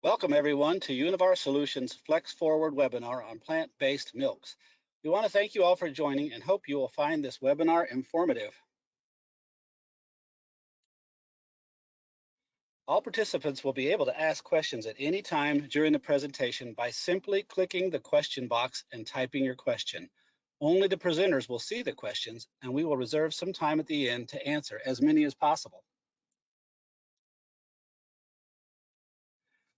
Welcome everyone to Univar Solutions Flex Forward webinar on plant-based milks. We want to thank you all for joining and hope you will find this webinar informative. All participants will be able to ask questions at any time during the presentation by simply clicking the question box and typing your question. Only the presenters will see the questions, and we will reserve some time at the end to answer as many as possible.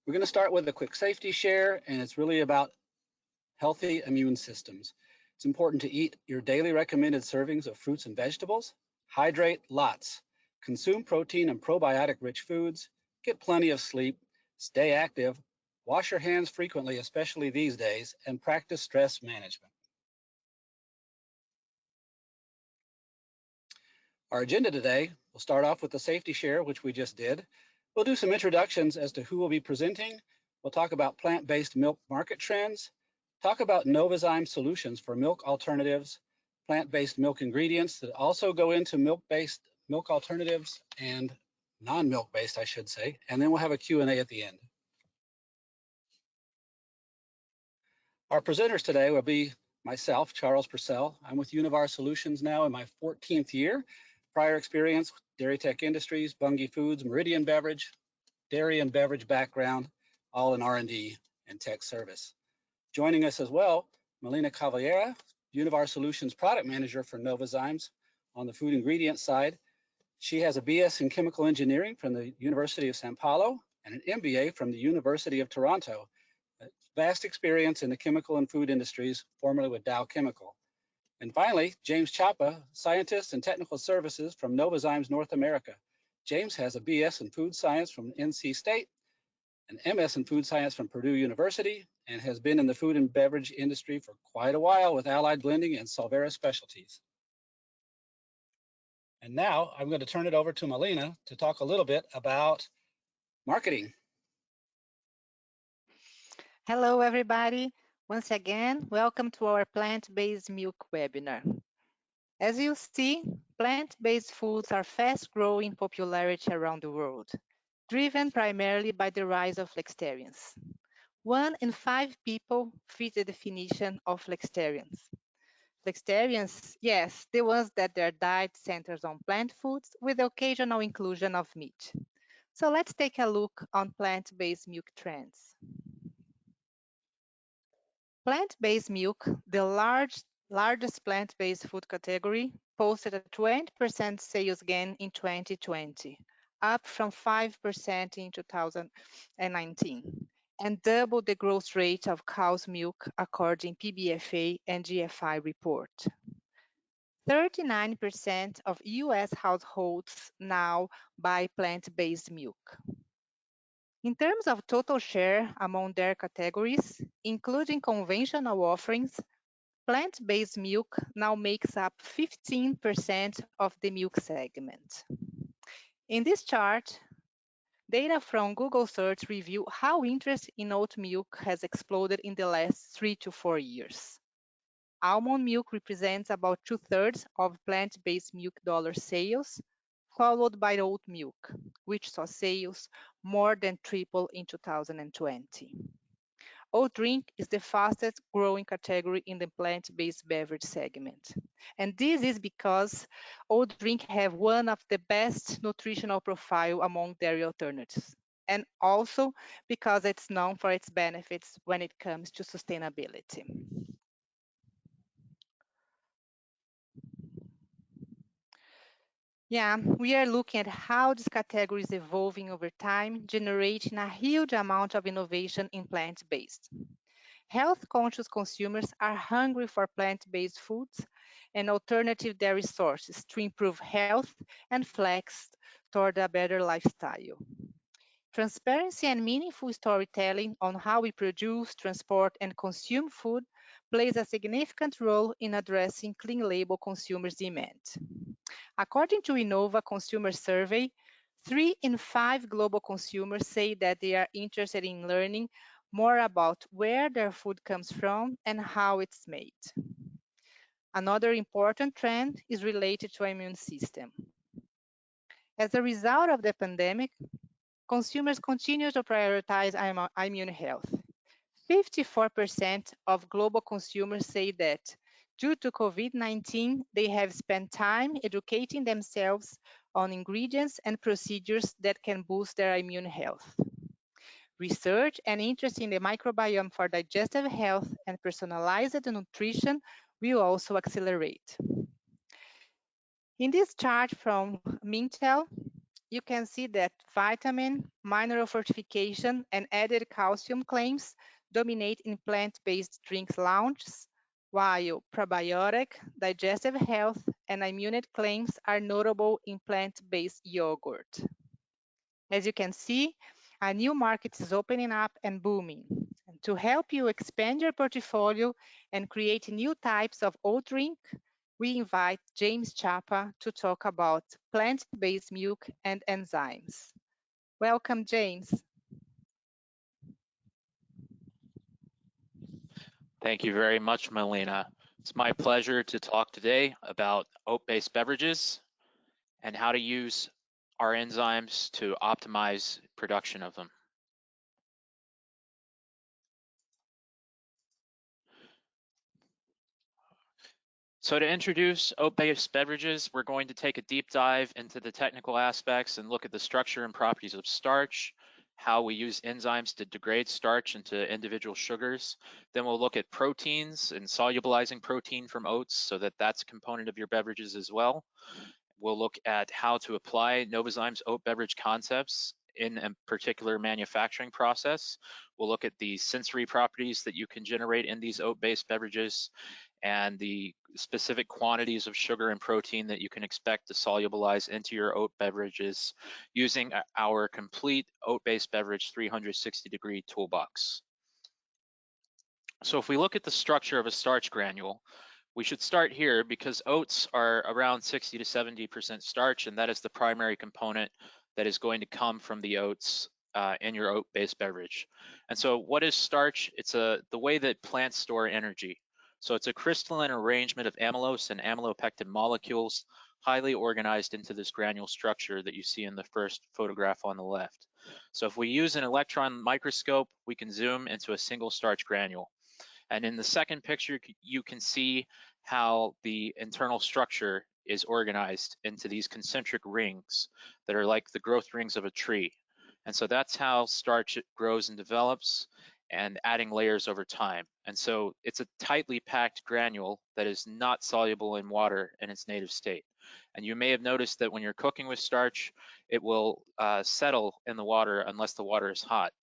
We're going to start with a quick safety share, and it's really about healthy immune systems. It's important to eat your daily recommended servings of fruits and vegetables, hydrate lots, consume protein and probiotic-rich foods, get plenty of sleep, stay active, wash your hands frequently, especially these days, and practice stress management. Our agenda today, we'll start off with the safety share, which we just did. We'll do some introductions as to who will be presenting. We'll talk about plant-based milk market trends, talk about Novozyme solutions for milk alternatives, plant-based milk ingredients that also go into milk-based milk alternatives and non-milk based, I should say, and then we'll have a Q&A at the end. Our presenters today will be myself, Charles Purcell. I'm with Univar Solutions now in my 14th year. Prior experience with Dairy Tech Industries, Bunge Foods, Meridian Beverage, dairy and beverage background, all in R&D and tech service. Joining us as well, Melina Cavaliera, Univar Solutions Product Manager for Novozymes on the food ingredient side. She has a BS in Chemical Engineering from the University of Sao Paulo and an MBA from the University of Toronto. Vast experience in the chemical and food industries, formerly with Dow Chemical. And finally, James Chapa, Scientist and Technical Services from Novozymes North America. James has a BS in Food Science from NC State, an MS in Food Science from Purdue University, and has been in the food and beverage industry for quite a while with Allied Blending and Solvera Specialties. And now I'm going to turn it over to Melina to talk a little bit about marketing. Hello, everybody. Once again, welcome to our plant-based milk webinar. As you see, plant-based foods are fast-growing popularity around the world, driven primarily by the rise of flexitarians. 1 in 5 people fit the definition of flexitarians. Flexitarians, yes, the ones that their diet centers on plant foods with the occasional inclusion of meat. So let's take a look on plant-based milk trends. Plant-based milk, the largest plant-based food category, posted a 20% sales gain in 2020, up from 5% in 2019, and double the growth rate of cow's milk according PBFA and GFI report. 39% of US households now buy plant-based milk. In terms of total share among their categories, including conventional offerings, plant-based milk now makes up 15% of the milk segment. In this chart, data from Google search reveal how interest in oat milk has exploded in the last 3 to 4 years. Almond milk represents about 2/3 of plant-based milk dollar sales, followed by oat milk, which saw sales more than triple in 2020. Oat drink is the fastest growing category in the plant-based beverage segment. And this is because oat drink have one of the best nutritional profile among dairy alternatives, and also because it's known for its benefits when it comes to sustainability. Yeah, we are looking at how this category is evolving over time, generating a huge amount of innovation in plant-based. Health-conscious consumers are hungry for plant-based foods and alternative dairy sources to improve health and flex toward a better lifestyle. Transparency and meaningful storytelling on how we produce, transport, and consume food plays a significant role in addressing clean label consumers' demand. According to Innova Consumer Survey, 3 in 5 global consumers say that they are interested in learning more about where their food comes from and how it's made. Another important trend is related to immune system. As a result of the pandemic, consumers continue to prioritize immune health. 54% of global consumers say that due to COVID-19, they have spent time educating themselves on ingredients and procedures that can boost their immune health. Research and interest in the microbiome for digestive health and personalized nutrition will also accelerate. In this chart from Mintel, you can see that vitamin, mineral fortification, and added calcium claims dominate in plant-based drinks launches, while probiotic, digestive health, and immune claims are notable in plant-based yogurt. As you can see, a new market is opening up and booming. And to help you expand your portfolio and create new types of oat drink, we invite James Chapa to talk about plant-based milk and enzymes. Welcome, James. Thank you very much, Melina. It's my pleasure to talk today about oat-based beverages and how to use our enzymes to optimize production of them. So to introduce oat-based beverages, we're going to take a deep dive into the technical aspects and look at the structure and properties of starch, how we use enzymes to degrade starch into individual sugars. Then we'll look at proteins and solubilizing protein from oats so that that's a component of your beverages as well. We'll look at how to apply Novozymes Oat-Beverage Concepts in a particular manufacturing process. We'll look at the sensory properties that you can generate in these oat-based beverages and the specific quantities of sugar and protein that you can expect to solubilize into your oat beverages using our complete oat-based beverage 360-degree toolbox. So if we look at the structure of a starch granule, we should start here because oats are around 60 to 70% starch, and that is the primary component that is going to come from the oats in your oat-based beverage. And so what is starch? It's the way that plants store energy. So it's a crystalline arrangement of amylose and amylopectin molecules highly organized into this granule structure that you see in the first photograph on the left. So if we use an electron microscope, we can zoom into a single starch granule. And in the second picture, you can see how the internal structure is organized into these concentric rings that are like the growth rings of a tree. And so that's how starch grows and develops, and adding layers over time. And so it's a tightly packed granule that is not soluble in water in its native state. And you may have noticed that when you're cooking with starch, it will settle in the water unless the water is hot.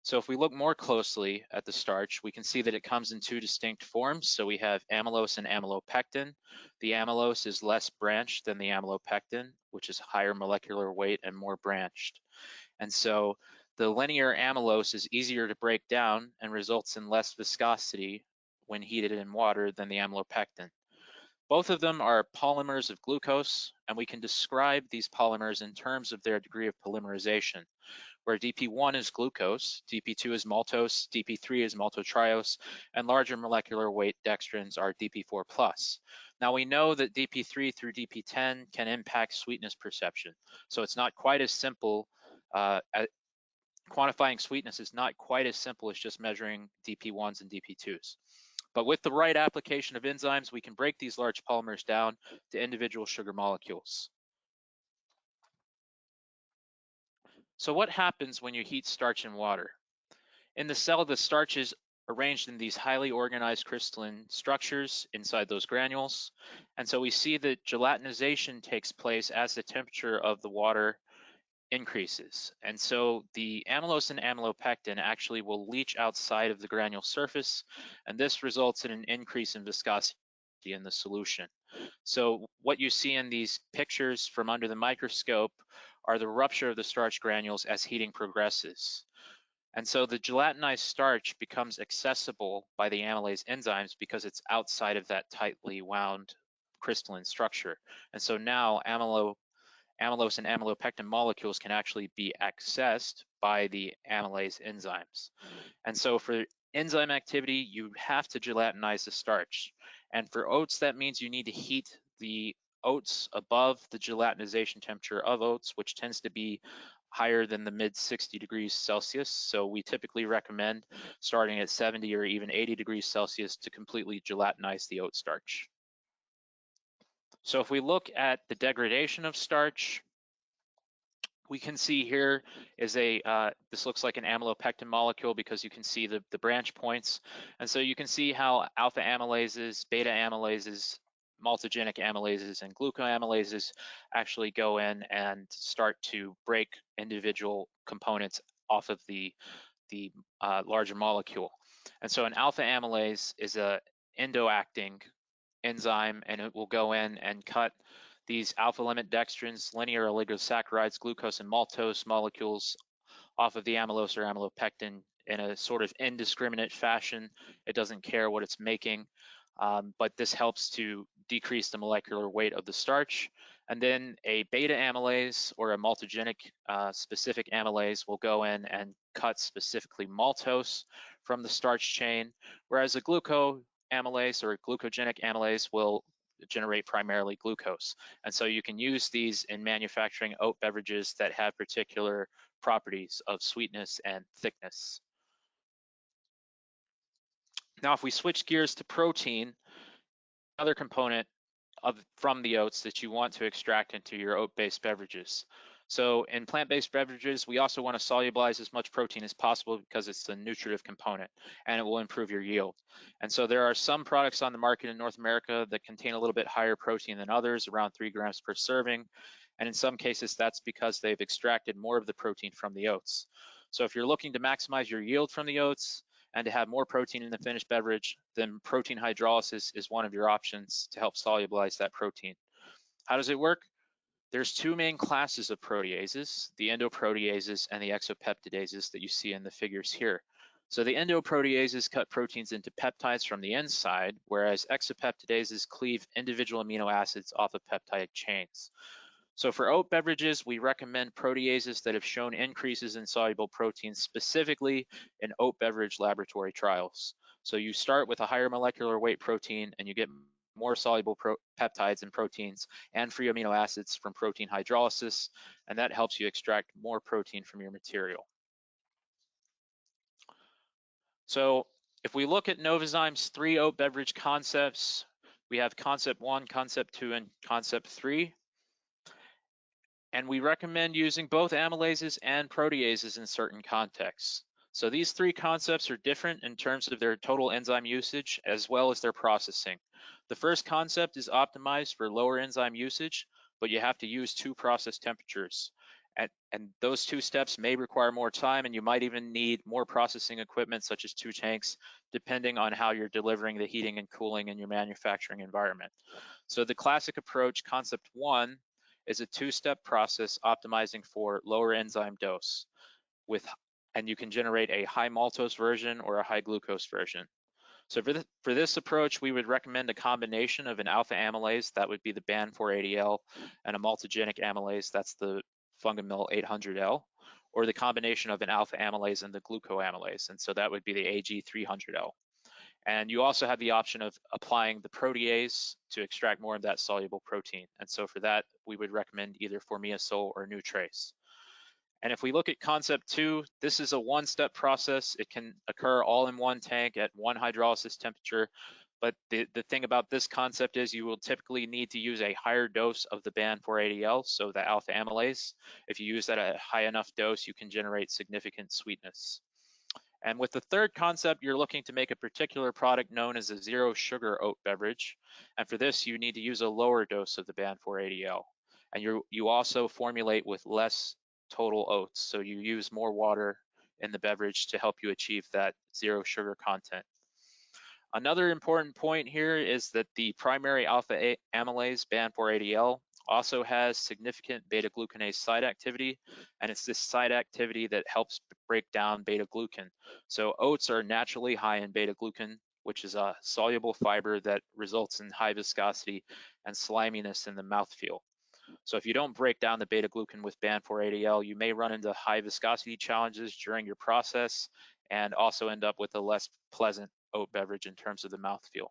So if we look more closely at the starch, we can see that it comes in two distinct forms. So we have amylose and amylopectin. The amylose is less branched than the amylopectin, which is higher molecular weight and more branched. And so the linear amylose is easier to break down and results in less viscosity when heated in water than the amylopectin. Both of them are polymers of glucose, and we can describe these polymers in terms of their degree of polymerization, where DP1 is glucose, DP2 is maltose, DP3 is maltotriose, and larger molecular weight dextrins are DP4+. Now we know that DP3 through DP10 can impact sweetness perception, so it's not quite as simple. Quantifying sweetness is not quite as simple as just measuring DP1s and DP2s. But with the right application of enzymes, we can break these large polymers down to individual sugar molecules. So what happens when you heat starch in water? In the cell, the starch is arranged in these highly organized crystalline structures inside those granules. And so we see that gelatinization takes place as the temperature of the water increases. And so the amylose and amylopectin actually will leach outside of the granule surface, and this results in an increase in viscosity in the solution. So what you see in these pictures from under the microscope are the rupture of the starch granules as heating progresses. And so the gelatinized starch becomes accessible by the amylase enzymes because it's outside of that tightly wound crystalline structure. And so now amylose and amylopectin molecules can actually be accessed by the amylase enzymes. And so for enzyme activity, you have to gelatinize the starch. And for oats, that means you need to heat the oats above the gelatinization temperature of oats, which tends to be higher than the mid 60 degrees Celsius. So we typically recommend starting at 70 or even 80 degrees Celsius to completely gelatinize the oat starch. So if we look at the degradation of starch, we can see here is this looks like an amylopectin molecule because you can see the branch points. And so you can see how alpha amylases, beta amylases, multigenic amylases, and glucoamylases actually go in and start to break individual components off of the larger molecule. And so an alpha amylase is a endoacting enzyme, and it will go in and cut these alpha limit dextrins, linear oligosaccharides, glucose, and maltose molecules off of the amylose or amylopectin in a sort of indiscriminate fashion. It doesn't care what it's making, but this helps to decrease the molecular weight of the starch. And then a beta amylase or a multigenic specific amylase will go in and cut specifically maltose from the starch chain, whereas a glucoamylase or glucogenic amylase will generate primarily glucose. And so you can use these in manufacturing oat beverages that have particular properties of sweetness and thickness. Now, if we switch gears to protein, another component from the oats that you want to extract into your oat-based beverages. So in plant-based beverages, we also want to solubilize as much protein as possible because it's the nutritive component and it will improve your yield. And so there are some products on the market in North America that contain a little bit higher protein than others, around 3 grams per serving. And in some cases, that's because they've extracted more of the protein from the oats. So if you're looking to maximize your yield from the oats and to have more protein in the finished beverage, then protein hydrolysis is one of your options to help solubilize that protein. How does it work? There's two main classes of proteases, the endoproteases and the exopeptidases that you see in the figures here. So the endoproteases cut proteins into peptides from the inside, whereas exopeptidases cleave individual amino acids off of peptide chains. So for oat beverages, we recommend proteases that have shown increases in soluble proteins, specifically in oat beverage laboratory trials. So you start with a higher molecular weight protein and you get more soluble peptides and proteins and free amino acids from protein hydrolysis, and that helps you extract more protein from your material. So if we look at Novozymes' 3 oat beverage concepts, we have concept 1, concept 2, and concept 3. And we recommend using both amylases and proteases in certain contexts. So these 3 concepts are different in terms of their total enzyme usage as well as their processing. The first concept is optimized for lower enzyme usage, but you have to use 2 process temperatures. And those 2 steps may require more time, and you might even need more processing equipment such as 2 tanks, depending on how you're delivering the heating and cooling in your manufacturing environment. So the classic approach, concept 1, is a 2-step process optimizing for lower enzyme dose and you can generate a high maltose version or a high glucose version. So for this approach, we would recommend a combination of an alpha amylase, that would be the BAN480L, and a multigenic amylase, that's the Fungomyl 800L, or the combination of an alpha amylase and the glucoamylase, and so that would be the AG300L. And you also have the option of applying the protease to extract more of that soluble protein. And so for that, we would recommend either Formiasol or Nutrace. And if we look at concept 2, this is a 1-step process. It can occur all in one tank at 1 hydrolysis temperature. But the thing about this concept is you will typically need to use a higher dose of the BAN480L, so the alpha amylase. If you use that at a high enough dose, you can generate significant sweetness. And with the third concept, you're looking to make a particular product known as a zero sugar oat beverage. And for this, you need to use a lower dose of the BAN480L. And you also formulate with less total oats. So you use more water in the beverage to help you achieve that zero sugar content. Another important point here is that the primary alpha amylase, BAN480L, also has significant beta-glucanase site activity, and it's this site activity that helps break down beta-glucan. So oats are naturally high in beta-glucan, which is a soluble fiber that results in high viscosity and sliminess in the mouthfeel. So if you don't break down the beta-glucan with BAN480L, you may run into high viscosity challenges during your process and also end up with a less pleasant oat beverage in terms of the mouthfeel.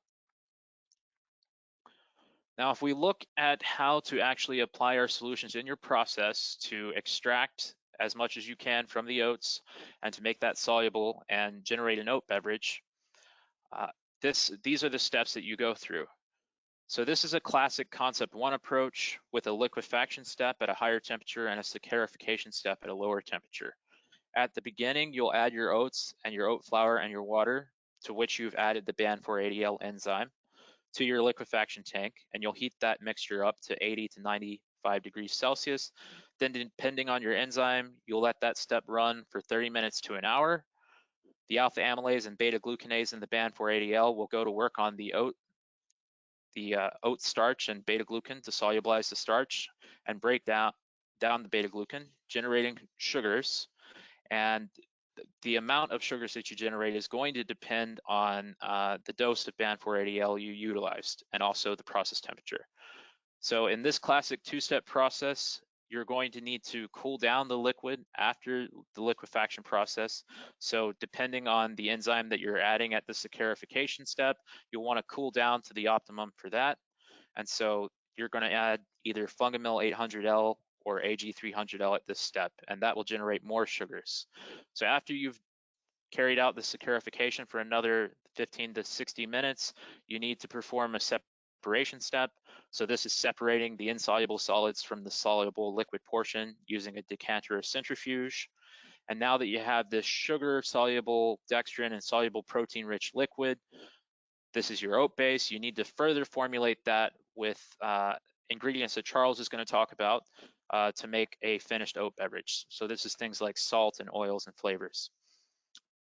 Now, if we look at how to actually apply our solutions in your process to extract as much as you can from the oats and to make that soluble and generate an oat beverage, these are the steps that you go through. So this is a classic concept 1 approach with a liquefaction step at a higher temperature and a saccharification step at a lower temperature. At the beginning, you'll add your oats and your oat flour and your water, to which you've added the BAN480L enzyme, to your liquefaction tank, and you'll heat that mixture up to 80 to 95 degrees Celsius. Then depending on your enzyme, you'll let that step run for 30 minutes to an hour. The alpha amylase and beta glucanase in the BAN480L will go to work on the oat starch and beta glucan to solubilize the starch and break down the beta glucan, generating sugars. And the amount of sugars that you generate is going to depend on the dose of BAN480L you utilized and also the process temperature. So in this classic 2-step process, you're going to need to cool down the liquid after the liquefaction process. So depending on the enzyme that you're adding at the saccharification step, you'll want to cool down to the optimum for that. And so you're going to add either Fungomil 800L or AG300L at this step, and that will generate more sugars. So after you've carried out the saccharification for another 15 to 60 minutes, you need to perform a separation step. So this is separating the insoluble solids from the soluble liquid portion using a decanter or centrifuge. And now that you have this sugar soluble dextrin and soluble protein rich liquid, this is your oat base. You need to further formulate that with ingredients that Charles is going to talk about to make a finished oat beverage. So this is things like salt and oils and flavors.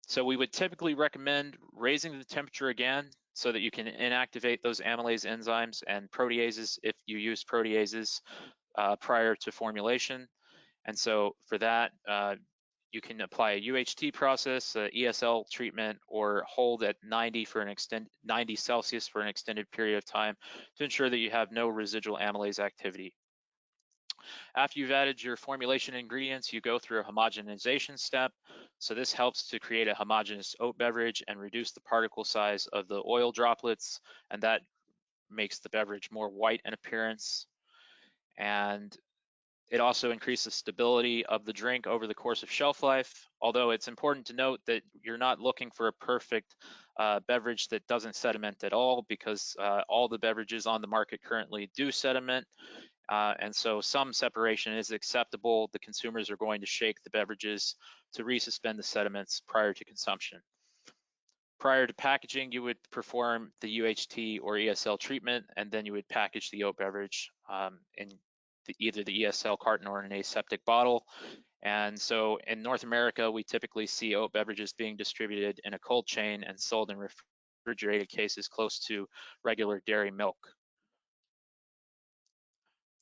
So we would typically recommend raising the temperature again so that you can inactivate those amylase enzymes and proteases if you use proteases prior to formulation. And so for that, you can apply a UHT process, a ESL treatment, or hold at 90 Celsius for an extended period of time to ensure that you have no residual amylase activity. After you've added your formulation ingredients, you go through a homogenization step. So this helps to create a homogeneous oat beverage and reduce the particle size of the oil droplets, and that makes the beverage more white in appearance. And it also increases stability of the drink over the course of shelf life, although it's important to note that you're not looking for a perfect beverage that doesn't sediment at all, because all the beverages on the market currently do sediment. And so some separation is acceptable. The consumers are going to shake the beverages to resuspend the sediments prior to consumption. Prior to packaging, you would perform the UHT or ESL treatment, and then you would package the oat beverage in either the ESL carton or in an aseptic bottle. And so in North America, we typically see oat beverages being distributed in a cold chain and sold in refrigerated cases close to regular dairy milk.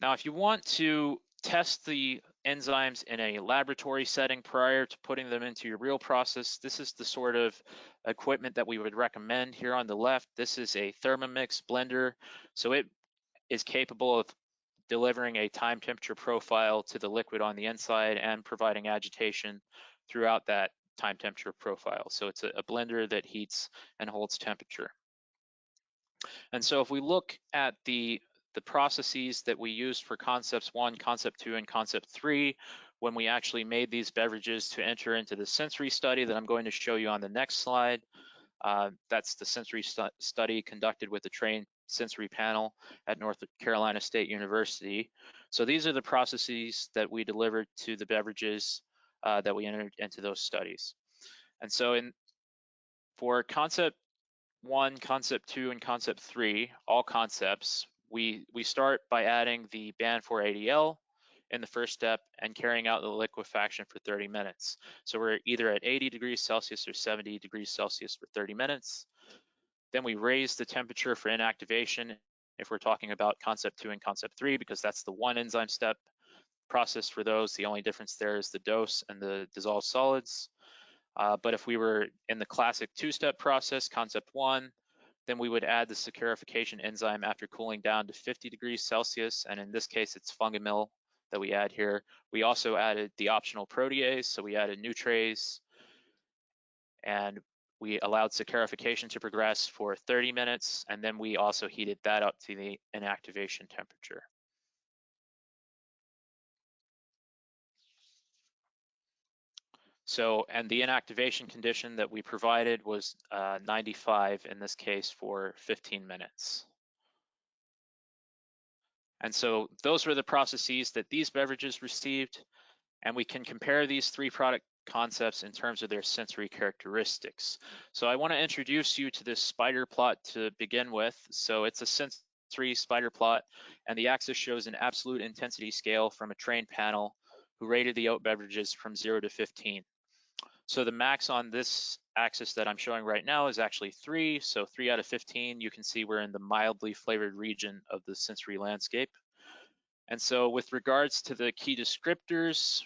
Now, if you want to test the enzymes in a laboratory setting prior to putting them into your real process, this is the sort of equipment that we would recommend. Here on the left, this is a Thermomix blender. So it is capable of delivering a time temperature profile to the liquid on the inside and providing agitation throughout that time temperature profile. So it's a blender that heats and holds temperature. And so if we look at the processes that we used for concepts 1, concept 2, and concept 3, when we actually made these beverages to enter into the sensory study that I'm going to show you on the next slide. That's the sensory study conducted with the trained sensory panel at North Carolina State University. So these are the processes that we delivered to the beverages that we entered into those studies. And so for concept 1, concept 2, and concept 3, all concepts, we start by adding the BAN480L in the first step and carrying out the liquefaction for 30 minutes. So we're either at 80 degrees Celsius or 70 degrees Celsius for 30 minutes. Then we raise the temperature for inactivation if we're talking about concept 2 and concept 3, because that's the one enzyme step process for those. The only difference there is the dose and the dissolved solids. But if we were in the classic 2-step process, concept 1, then we would add the saccharification enzyme after cooling down to 50 degrees Celsius. And in this case, it's Fungomil that we add here. We also added the optional protease, so we added Nutrase, and we allowed saccharification to progress for 30 minutes, and then we also heated that up to the inactivation temperature. So, and the inactivation condition that we provided was 95 in this case for 15 minutes. And so those were the processes that these beverages received, and we can compare these three product concepts in terms of their sensory characteristics. So I want to introduce you to this spider plot to begin with. So it's a sensory spider plot, and the axis shows an absolute intensity scale from a trained panel who rated the oat beverages from 0 to 15. So the max on this axis that I'm showing right now is actually 3. So 3 out of 15, you can see we're in the mildly flavored region of the sensory landscape. And so with regards to the key descriptors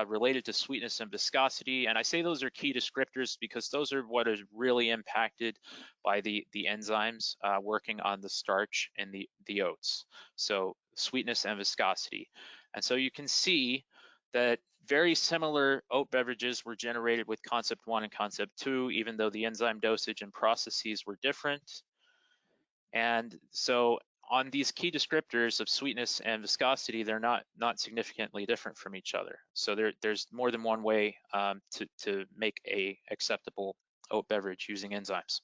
related to sweetness and viscosity, and I say those are key descriptors because those are what is really impacted by the enzymes working on the starch and the oats. So sweetness and viscosity. And so you can see that very similar oat beverages were generated with concept 1 and concept 2, even though the enzyme dosage and processes were different. And so on these key descriptors of sweetness and viscosity, they're not significantly different from each other. So there's more than one way to make a acceptable oat beverage using enzymes.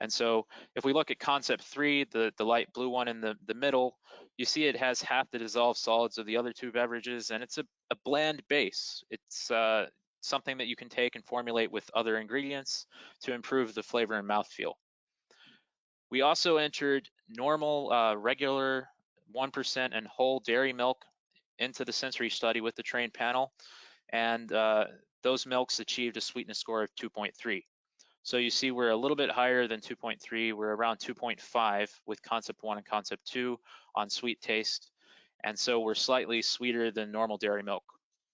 And so if we look at concept 3, the light blue one in the middle, you see it has half the dissolved solids of the other two beverages, and it's a bland base. It's something that you can take and formulate with other ingredients to improve the flavor and mouthfeel. We also entered normal, regular 1% and whole dairy milk into the sensory study with the trained panel, and those milks achieved a sweetness score of 2.3. So you see we're a little bit higher than 2.3. We're around 2.5 with concept 1 and concept 2 on sweet taste. And so we're slightly sweeter than normal dairy milk,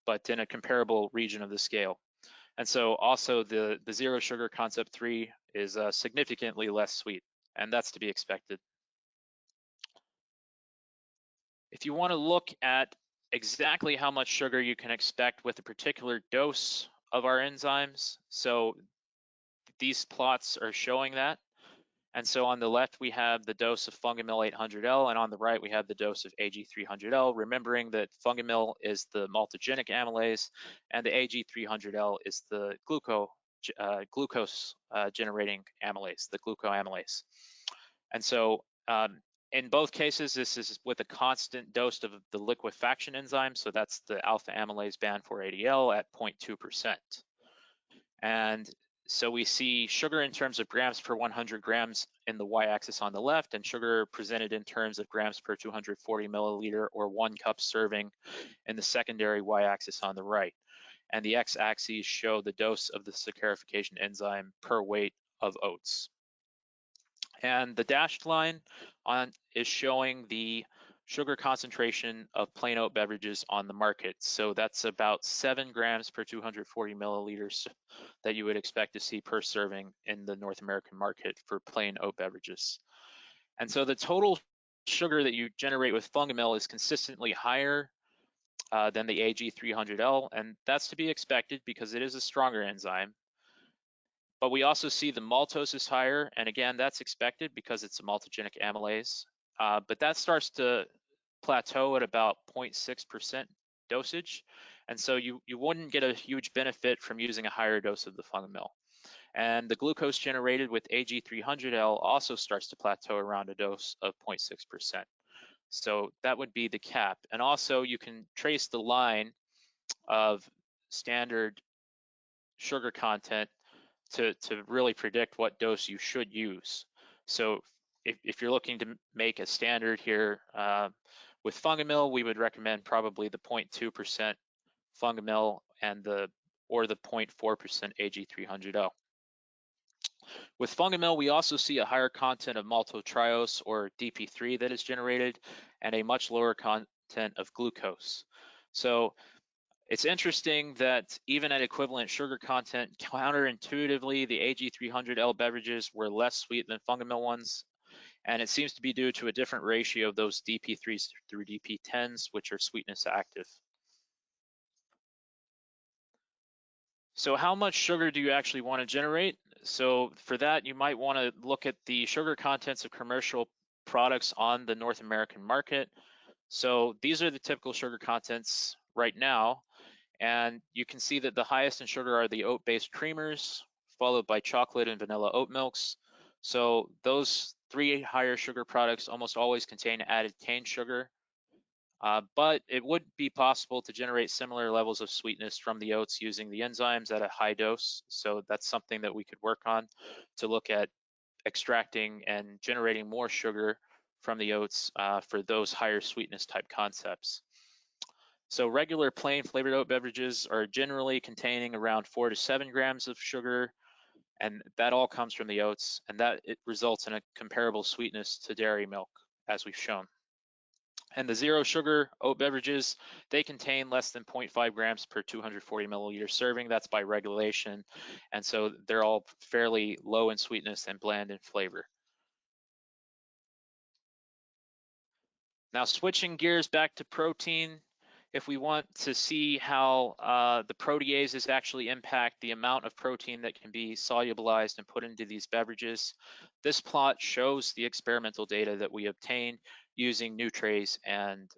but in a comparable region of the scale. And so also the zero sugar concept 3 is significantly less sweet, and that's to be expected. If you want to look at exactly how much sugar you can expect with a particular dose of our enzymes, so these plots are showing that. And so on the left, we have the dose of Fungimil 800L, and on the right, we have the dose of AG300L, remembering that Fungimil is the maltogenic amylase, and the AG300L is the glucose generating amylase, the glucoamylase. And so in both cases, this is with a constant dose of the liquefaction enzyme, so that's the alpha amylase band 480L at 0.2%. And so we see sugar in terms of grams per 100 grams in the y-axis on the left, and sugar presented in terms of grams per 240 milliliter or 1 cup serving in the secondary y-axis on the right. And the x-axis show the dose of the saccharification enzyme per weight of oats. And the dashed line is showing the sugar concentration of plain oat beverages on the market. So that's about 7 grams per 240 milliliters that you would expect to see per serving in the North American market for plain oat beverages. And so the total sugar that you generate with Fungimil is consistently higher than the AG300L, and that's to be expected because it is a stronger enzyme. But we also see the maltose is higher, and again, that's expected because it's a maltogenic amylase. But that starts to plateau at about 0.6% dosage, and so you wouldn't get a huge benefit from using a higher dose of the Fungimil. And the glucose generated with AG300L also starts to plateau around a dose of 0.6%. So that would be the cap. And also you can trace the line of standard sugar content to really predict what dose you should use. So if you're looking to make a standard here with Fungimil, we would recommend probably the 0.2% Fungimil and the 0.4% AG300L. With Fungimil, we also see a higher content of maltotriose or DP3 that is generated and a much lower content of glucose. So it's interesting that even at equivalent sugar content, counterintuitively, the AG300L beverages were less sweet than Fungimil ones, and it seems to be due to a different ratio of those DP3s through DP10s, which are sweetness active. So how much sugar do you actually want to generate? So for that, you might want to look at the sugar contents of commercial products on the North American market. So these are the typical sugar contents right now. And you can see that the highest in sugar are the oat-based creamers, followed by chocolate and vanilla oat milks. So those 3 higher sugar products almost always contain added cane sugar, but it would be possible to generate similar levels of sweetness from the oats using the enzymes at a high dose. So that's something that we could work on to look at extracting and generating more sugar from the oats for those higher sweetness type concepts. So regular plain flavored oat beverages are generally containing around 4 to 7 grams of sugar, and that all comes from the oats, and that it results in a comparable sweetness to dairy milk, as we've shown. And the zero sugar oat beverages, they contain less than 0.5 grams per 240 milliliter serving. That's by regulation. And so they're all fairly low in sweetness and bland in flavor. Now switching gears back to protein, if we want to see how the proteases actually impact the amount of protein that can be solubilized and put into these beverages, this plot shows the experimental data that we obtained using Nutrace and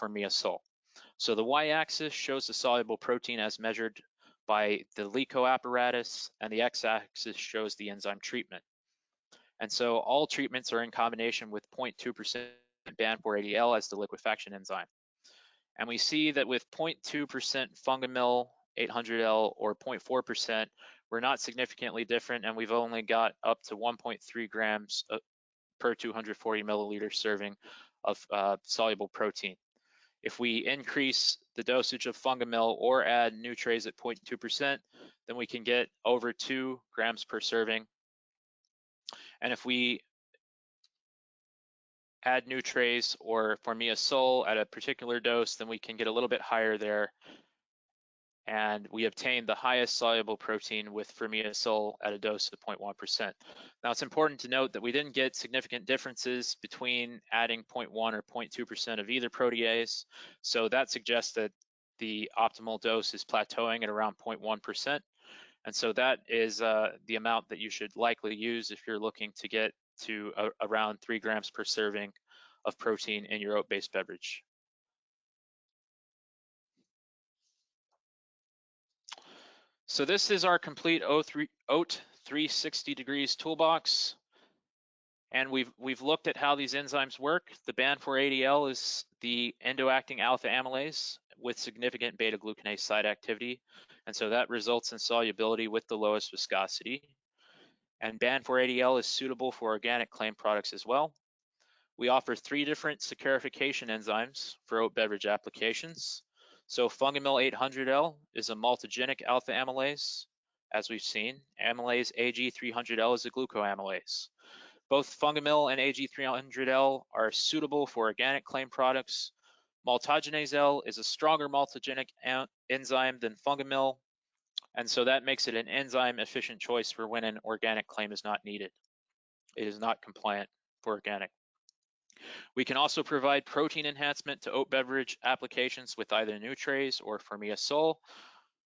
Formiasol. So the y-axis shows the soluble protein as measured by the LICO apparatus, and the x-axis shows the enzyme treatment. And so all treatments are in combination with 0.2% Ban480L as the liquefaction enzyme. And we see that with 0.2% Fungamil 800L or 0.4%, we're not significantly different, and we've only got up to 1.3 grams per 240 milliliter serving of soluble protein. If we increase the dosage of Fungamil or add Nutrace at 0.2%, then we can get over 2 grams per serving. And if we add Nutrace or Formiasol at a particular dose, then we can get a little bit higher there. And we obtain the highest soluble protein with Formiasol at a dose of 0.1%. Now it's important to note that we didn't get significant differences between adding 0.1 or 0.2% of either protease. So that suggests that the optimal dose is plateauing at around 0.1%. And so that is the amount that you should likely use if you're looking to get to around 3 grams per serving of protein in your oat-based beverage. So this is our complete Oat 360 degrees toolbox. And we've looked at how these enzymes work. The Ban480L is the endo-acting alpha amylase with significant beta-glucanase site activity. And so that results in solubility with the lowest viscosity. And Ban480L is suitable for organic claim products as well. We offer 3 different saccharification enzymes for oat beverage applications. So Fungamil 800L is a maltogenic alpha amylase, as we've seen. Amylase AG300L is a glucoamylase. Both Fungamil and AG300L are suitable for organic claim products. Maltogenase L is a stronger maltogenic enzyme than Fungamil, and so that makes it an enzyme efficient choice for when an organic claim is not needed. It is not compliant for organic. We can also provide protein enhancement to oat beverage applications with either Nutrace or Formiasol.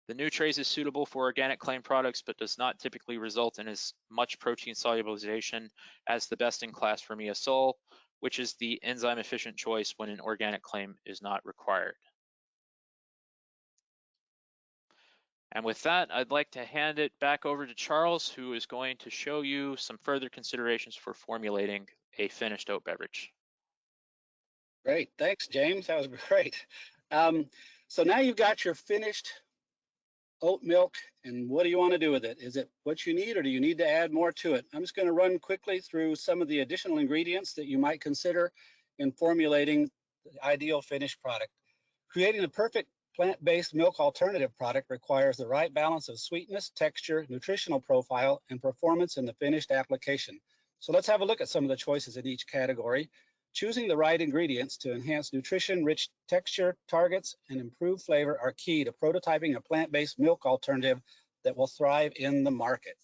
The Nutrace is suitable for organic claim products, but does not typically result in as much protein solubilization as the best-in-class Formiasol, which is the enzyme efficient choice when an organic claim is not required. And with that, I'd like to hand it back over to Charles, who is going to show you some further considerations for formulating a finished oat beverage. Great, thanks, James. That was great. So now you've got your finished oat milk, and what do you want to do with it? Is it what you need, or do you need to add more to it? I'm just going to run quickly through some of the additional ingredients that you might consider in formulating the ideal finished product. Creating the perfect plant-based milk alternative product requires the right balance of sweetness, texture, nutritional profile, and performance in the finished application. So let's have a look at some of the choices in each category. Choosing the right ingredients to enhance nutrition, rich texture, targets, and improve flavor are key to prototyping a plant-based milk alternative that will thrive in the market.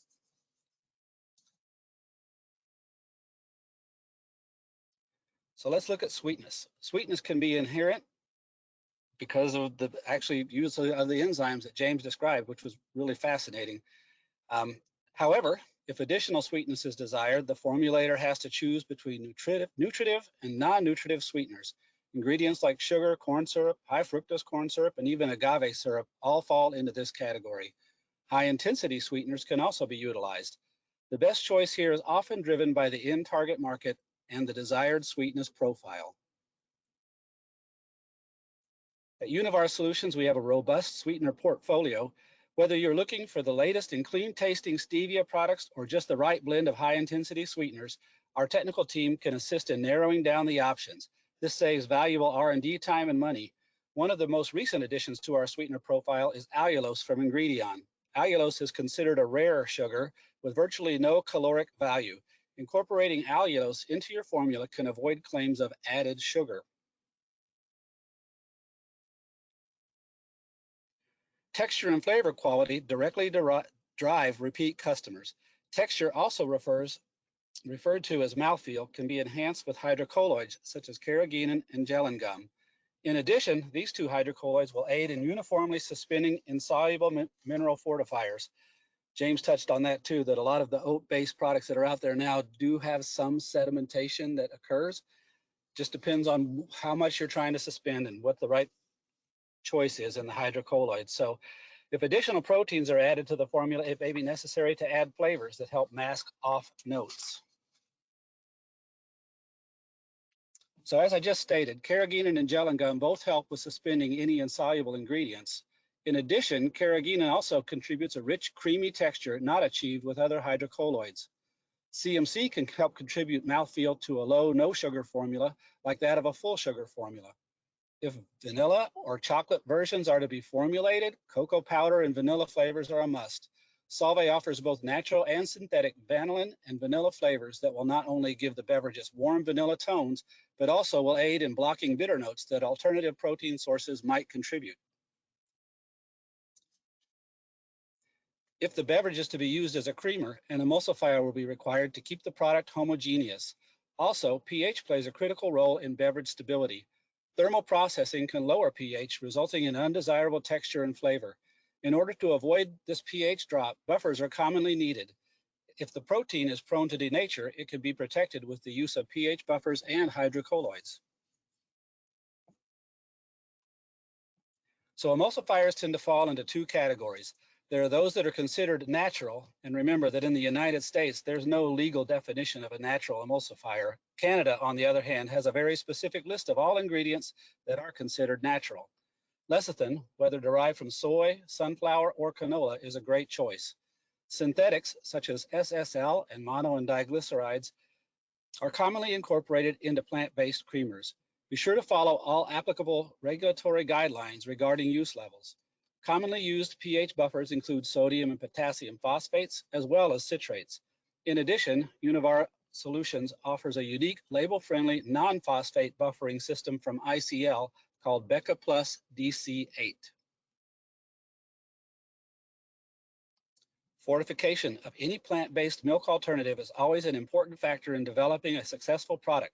So let's look at sweetness. Sweetness can be inherent because of the actually use of the enzymes that James described, which was really fascinating. However, if additional sweetness is desired, the formulator has to choose between nutritive and non-nutritive sweeteners. Ingredients like sugar, corn syrup, high fructose corn syrup, and even agave syrup all fall into this category. High-intensity sweeteners can also be utilized. The best choice here is often driven by the end target market and the desired sweetness profile. At Univar Solutions, we have a robust sweetener portfolio. Whether you're looking for the latest in clean-tasting stevia products or just the right blend of high-intensity sweeteners, our technical team can assist in narrowing down the options. This saves valuable R&D time and money. One of the most recent additions to our sweetener profile is allulose from Ingredion. Allulose is considered a rare sugar with virtually no caloric value. Incorporating allulose into your formula can avoid claims of added sugar. Texture and flavor quality directly drive repeat customers. Texture, also referred to as mouthfeel, can be enhanced with hydrocolloids such as carrageenan and gellan gum. In addition, these two hydrocolloids will aid in uniformly suspending insoluble mineral fortifiers. James touched on that too, that a lot of the oat-based products that are out there now do have some sedimentation that occurs. Just depends on how much you're trying to suspend and what the right choice is in the hydrocolloids. So if additional proteins are added to the formula, it may be necessary to add flavors that help mask off notes. So as I just stated, carrageenan and gellan gum both help with suspending any insoluble ingredients. In addition, carrageenan also contributes a rich, creamy texture not achieved with other hydrocolloids. CMC can help contribute mouthfeel to a low, no sugar formula like that of a full sugar formula. If vanilla or chocolate versions are to be formulated, cocoa powder and vanilla flavors are a must. Solvay offers both natural and synthetic vanillin and vanilla flavors that will not only give the beverages warm vanilla tones, but also will aid in blocking bitter notes that alternative protein sources might contribute. If the beverage is to be used as a creamer, an emulsifier will be required to keep the product homogeneous. Also, pH plays a critical role in beverage stability. Thermal processing can lower pH, resulting in undesirable texture and flavor. In order to avoid this pH drop, buffers are commonly needed. If the protein is prone to denature, it can be protected with the use of pH buffers and hydrocolloids. So emulsifiers tend to fall into two categories. There are those that are considered natural, and remember that in the United States, there's no legal definition of a natural emulsifier. Canada, on the other hand, has a very specific list of all ingredients that are considered natural. Lecithin, whether derived from soy, sunflower, or canola, is a great choice. Synthetics, such as SSL and mono and diglycerides, are commonly incorporated into plant-based creamers. Be sure to follow all applicable regulatory guidelines regarding use levels. Commonly used pH buffers include sodium and potassium phosphates, as well as citrates. In addition, Univar Solutions offers a unique label-friendly non-phosphate buffering system from ICL called Beca Plus DC8. Fortification of any plant-based milk alternative is always an important factor in developing a successful product.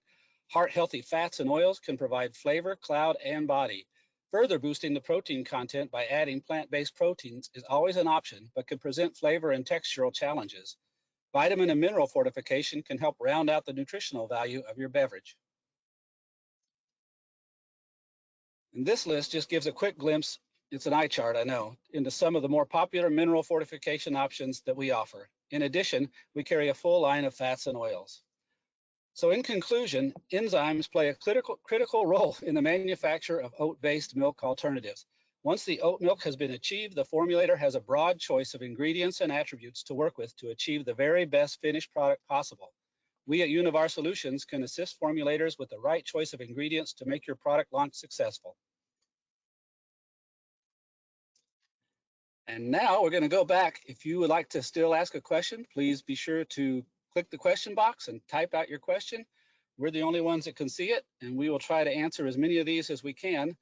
Heart-healthy fats and oils can provide flavor, cloud, and body. Further boosting the protein content by adding plant-based proteins is always an option, but can present flavor and textural challenges. Vitamin and mineral fortification can help round out the nutritional value of your beverage. And this list just gives a quick glimpse, it's an eye chart, I know, into some of the more popular mineral fortification options that we offer. In addition, we carry a full line of fats and oils. So in conclusion, enzymes play a critical role in the manufacture of oat-based milk alternatives. Once the oat milk has been achieved, the formulator has a broad choice of ingredients and attributes to work with to achieve the very best finished product possible. We at Univar Solutions can assist formulators with the right choice of ingredients to make your product launch successful. And now we're going to go back. If you would like to still ask a question, please be sure to click the question box and type out your question. We're the only ones that can see it, and we will try to answer as many of these as we can.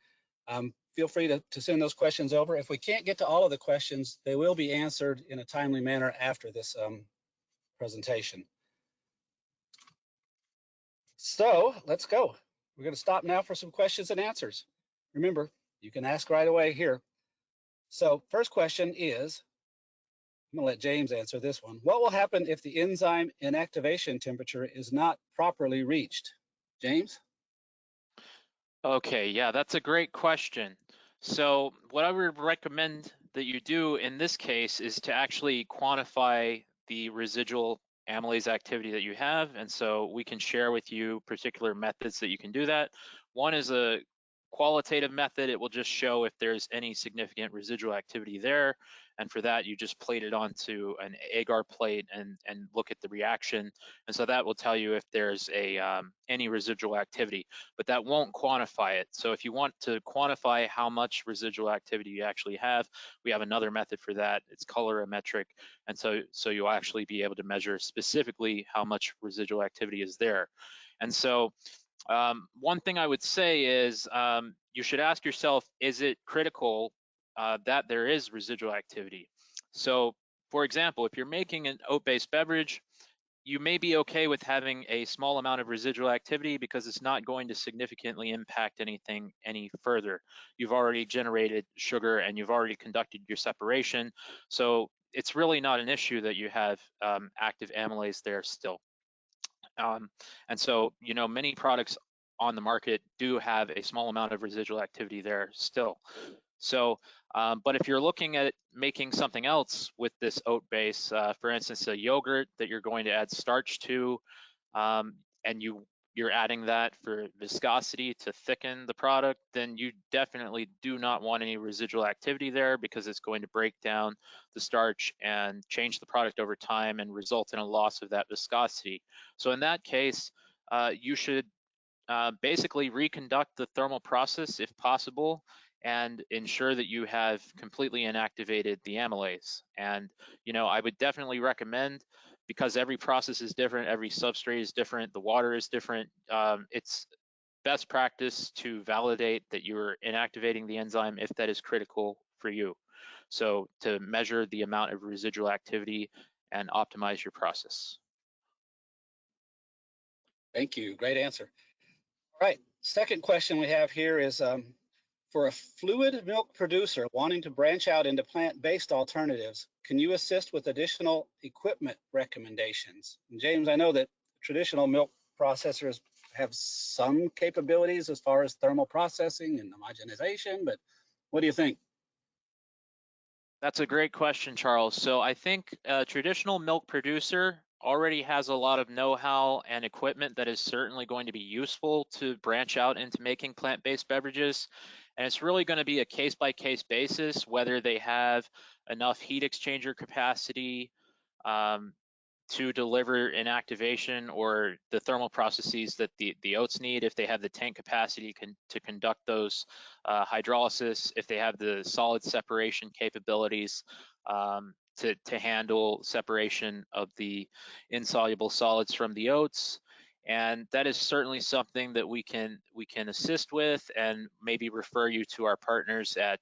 Feel free to send those questions over. If we can't get to all of the questions, they will be answered in a timely manner after this presentation. So let's go. We're going to stop now for some questions and answers. Remember, you can ask right away here. So first question is, I'm going to let James answer this one. What will happen if the enzyme inactivation temperature is not properly reached? James? Okay, yeah, that's a great question. So what I would recommend that you do in this case is to actually quantify the residual amylase activity that you have. And so we can share with you particular methods that you can do that. One is a qualitative method. It will just show if there's any significant residual activity there. And for that, you just plate it onto an agar plate and look at the reaction. And so that will tell you if there's any residual activity, but that won't quantify it. So if you want to quantify how much residual activity you actually have, we have another method for that. It's colorimetric. And so you'll actually be able to measure specifically how much residual activity is there. And so one thing I would say is you should ask yourself, is it critical that there is residual activity? So for example, if you're making an oat-based beverage, you may be okay with having a small amount of residual activity because it's not going to significantly impact anything any further. You've already generated sugar and you've already conducted your separation. So it's really not an issue that you have active amylase there still. And so, you know, many products on the market do have a small amount of residual activity there still. So, but if you're looking at making something else with this oat base, for instance, a yogurt that you're going to add starch to, and you're adding that for viscosity to thicken the product, then you definitely do not want any residual activity there because it's going to break down the starch and change the product over time and result in a loss of that viscosity. So in that case, you should basically reconduct the thermal process if possible and ensure that you have completely inactivated the amylase. And, you know, I would definitely recommend, because every process is different, every substrate is different, the water is different, it's best practice to validate that you're inactivating the enzyme if that is critical for you. So to measure the amount of residual activity and optimize your process. Thank you. Great answer. All right. Second question we have here is for a fluid milk producer wanting to branch out into plant-based alternatives, can you assist with additional equipment recommendations? And James, I know that traditional milk processors have some capabilities as far as thermal processing and homogenization, but what do you think? That's a great question, Charles. So I think a traditional milk producer already has a lot of know-how and equipment that is certainly going to be useful to branch out into making plant-based beverages. And it's really going to be a case-by-case basis whether they have enough heat exchanger capacity to deliver an activation or the thermal processes that the oats need, if they have the tank capacity to conduct those hydrolysis, if they have the solid separation capabilities to handle separation of the insoluble solids from the oats. And that is certainly something that we can assist with and maybe refer you to our partners at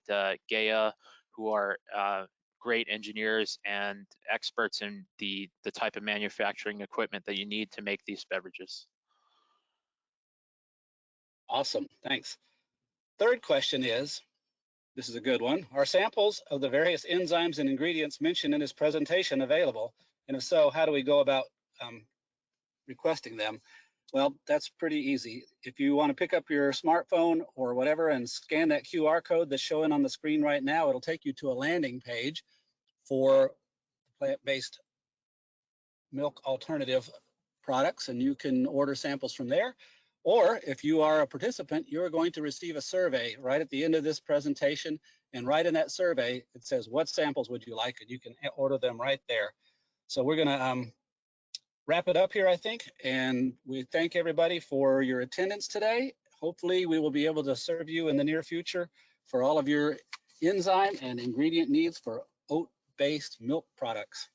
GAIA, who are great engineers and experts in the type of manufacturing equipment that you need to make these beverages. Awesome, thanks. Third question is, this is a good one, are samples of the various enzymes and ingredients mentioned in this presentation available? And if so, how do we go about requesting them? Well, that's pretty easy. If you want to pick up your smartphone or whatever and scan that QR code that's showing on the screen right now, it'll take you to a landing page for plant-based milk alternative products, and you can order samples from there. Or if you are a participant, you're going to receive a survey right at the end of this presentation, and right in that survey, it says, what samples would you like? And you can order them right there. So we're gonna wrap it up here, I think, and we thank everybody for your attendance today. Hopefully we will be able to serve you in the near future for all of your enzyme and ingredient needs for oat-based milk products.